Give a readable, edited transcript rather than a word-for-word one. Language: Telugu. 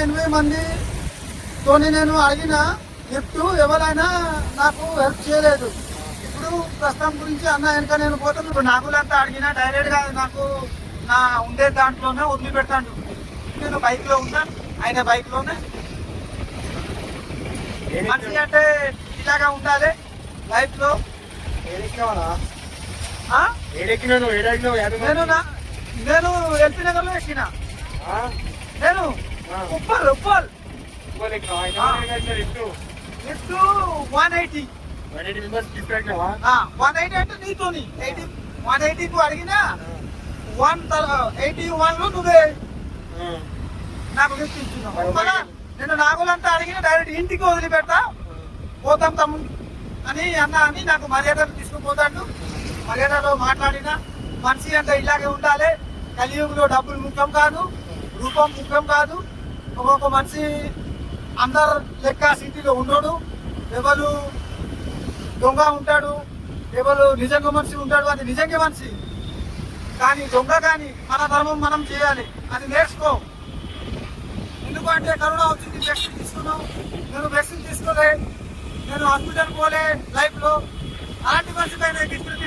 8 మందితో నేను అడిగిన లిఫ్ట్ ఎవరైనా నాకు హెల్ప్ చేయలేదు. ఇప్పుడు ప్రస్తుతం గురించి అన్న వెనక నేను పోతాను. ఇప్పుడు నాగులంతా అడిగినా డైరెక్ట్గా నాకు నా ఉండే దాంట్లోనే వదిలిపెడతాను. నేను బైక్లో ఉన్నా, ఆయన బైక్లోనే. మనిషి అంటే ఇలాగా ఉండాలి లైఫ్లో. నేను ఎల్పీ నగర్లో ఎక్కిన. నేను ఉప్పల్ లిఫ్ట్ 180. 180 అంటే నీతోని 180 అడిగినా 181 లో నువ్వే నాకు లిఫ్ట్ ఇస్తున్నావు. నేను నాగులంతా అడిగిన డైరెక్ట్ ఇంటికి వదిలిపెడతా పోతాం తమ్ముడు అని అన్న అని నాకు మర్యాదలు తీసుకుపోతాడు. మర్యాదలో మాట్లాడిన మనిషి అంటే ఇలాగే ఉండాలి. కలియుగంలో డబ్బులు ముఖ్యం కాదు, రూపం ముఖ్యం కాదు. ఒక్కొక్క మనిషి అందరు లెక్క సిటీలో ఉండడు. ఎవరు దొంగ ఉంటాడు, ఎవరు నిజంగా మనిషి ఉంటాడు. అది నిజంగా మనిషి కానీ దొంగ కానీ మన ధర్మం మనం చేయాలి, అది నేర్చుకో. ఎందుకంటే కరోనా వచ్చింది, వ్యాక్సిన్ తీసుకున్నావు. నేను వ్యాక్సిన్ తీసుకోలే, నేను హాస్పిటల్ పోలే లైఫ్లో. అలాంటి మనిషిపై నేను తీసుకుని